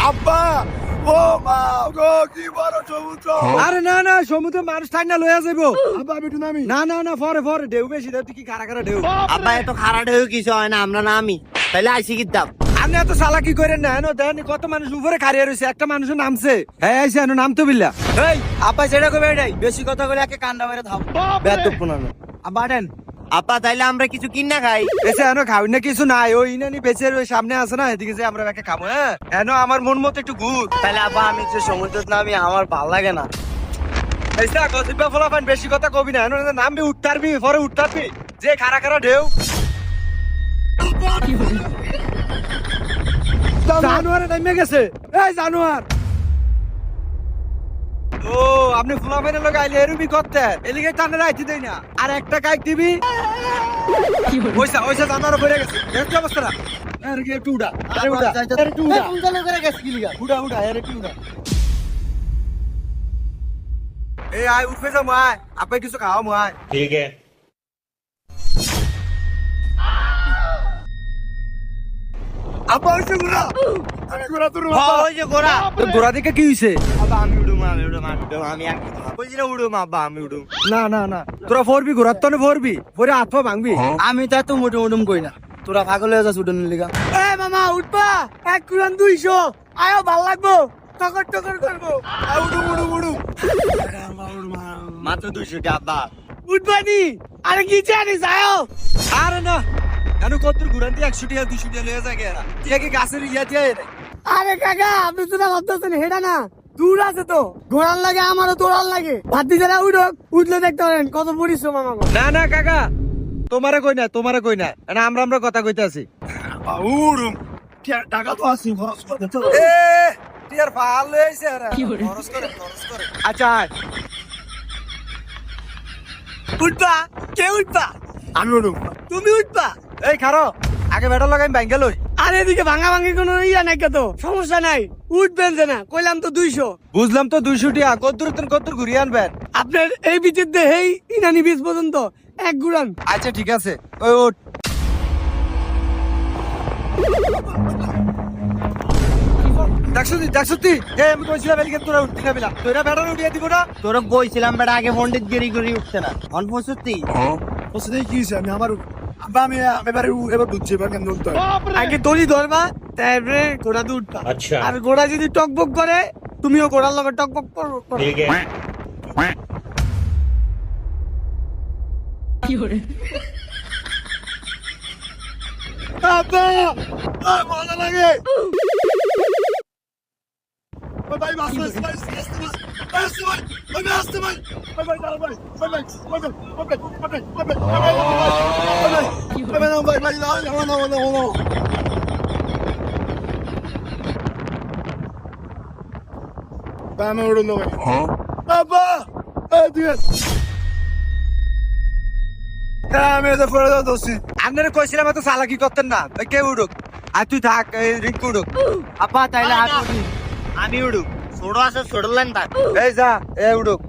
আব্বা ও মা গো কি বড় সমুদ্র। আরে না না সমুদ্র মানুষ থাক না লইয়া যাবো। আব্বা আমি একটু নামি। না না না পরে পরে ঢেউ বেশি দেও তুই কি খারা খারা ঢেউ। আব্বা এত খারাপ হয়ে কিছু হয় না, আমরা নামি তাহলে আইসি কিতাম। আপনি এত চালাকি করেন না এনো দেন কত মানুষ উপরে খাড়িয়ে রয়েছে একটা মানুষের নামছে হ্যাঁ আইসে এনো নামতো বিল্লা। এই আব্বা সেটা কবে এটাই বেশি কথা বলে একে কান্ডা মেরে থাম। বেদপুনা আব্বা দেন আব্বা তাইলে আমরা কিছু কিনা খাই। এসে এনো খাবি না কিছু নাই ওই ইনানি বেচের ওই সামনে আছে না এদিকে যে আমরা একে খাবো। হ্যাঁ এনো আমার মন মতো একটু ঘুর। তাহলে আব্বা আমি যে সমুদ্র নামি আমার ভালো লাগে না। এইসা গসিপা ফলাফান বেশি কথা কবি না এনো নামবি উঠতারবি পরে উঠতারবি যে খারা খারা ঢেউ। জানুয়ারে নেমে গেছে এই জানুয়ার। ও আপনি ফুলাফানের লোক আইলে এরুমি করতে এলিগে টানে রাইতে দেই না আর একটা কাইক দিবি ওইসা ওইসা জানুয়ার পড়ে গেছে দেখছো অবস্থাটা। আরে কি একটু উড়া আরে উড়া আরে একটু উড়া উড়া উড়া আরে একটু উড়া। এই আয় উঠবে যা মায় আপনি কিছু খাও মায়। ठीक है। আব্বা ওই যে ঘোড়া আমি ঘোড়া তোর হ্যাঁ ওই যে গোড়া। তোর গোড়া দিকে কি হইছে? আব্বা আমি উড়ুম আমি আর বুঝি না উড়ুম আব্বা আমি উড়ুম। না না না তোরা ফোরবি ঘোরার তনে ফোরবি পরে হাত পা ভাঙবি। আমি তো এত মুটুম উড়ুম কই না, তোরা পাগল হয়ে যাস উড়ুন লিগা। এ মামা উঠবা 1 কুরান 200 আয়ো ভাল লাগবো টকর টকর করবো। উড়ু উড়ু উড়ু মাত্র 200 টাকা আব্বা। উঠবানি আরে কি জানিস আয়ো। আরে না কেন কত ঘুরান দিয়ে 100 টাকা 200 টাকা লয়ে যায় এরা তুই কি গাছের ইয়া দিয়ে। আরে কাকা আপনি তো না ভাবতেছেন হেডা না দূর আছে তো ঘোড়ার লাগে আমারও তোড়ার লাগে ভাতি যারা উঠলে দেখতে পারেন কত পরিশ্রম আমার। না না কাকা তোমারে কই না না আমরা আমরা কথা কইতাছি। উড়ুম টাকা তো আছে খরচ করতে তো। এ তুই আর ভাল লইছে এরা খরচ করে। আচ্ছা আয়। উঠবা কে উঠবা? আমি উড়ুম। তুমি উঠবা? এই খারো আগে বেটা লাগাই ব্যাংকে লই। আর এদিকে ভাঙা ভাঙি কোনো ইয়া নাই কত সমস্যা নাই উঠবেন যে না কইলাম তো 200। বুঝলাম তো 200 টাকা কত ঘুরিয়ে আনবেন। আপনার এই বিচের দেহেই ইনানি বীজ পর্যন্ত 1 গুড়ান। আচ্ছা ঠিক আছে ওই ওঠ। দেখছো তুই আমি কইছিলাম এদিকে তোরা উঠতে না বিলা তোরা বেটা উঠিয়ে দিব না। তোরা কইছিলাম বেটা আগে পণ্ডিত গিরি গিরি উঠছে না অন পঁয়ষট্টি। ওসে কি হইছে আমি আমার আব্বা আমি এবার বুঝছি এবার কেন উঠতে হয়। আগে দড়ি ধরবা তারপরে ঘোড়া তো উঠবা। अच्छा আর ঘোড়া যদি টকবক করে তুমিও ঘোড়ার লগে টকবক করো। ठीक है। আব্বা মজা লাগে। বাই বাই বাস বাস বাস বাস বাস bye bye bye bye bye bye bye bye bye bye bye no Vamos uড়ুন ভাই। আব্বা এদিকে আমি তো পড়ে যাচ্ছি। আপনারা কইছিলাম এত চালাকি করতেন না কে উড়ুক আর তুই থাক রিঙ্ক উড়ুক। আব্বা তাইলে আমি উড়ুম ছোট আছে ছোট লাইন থাক। এই যা উড়ুক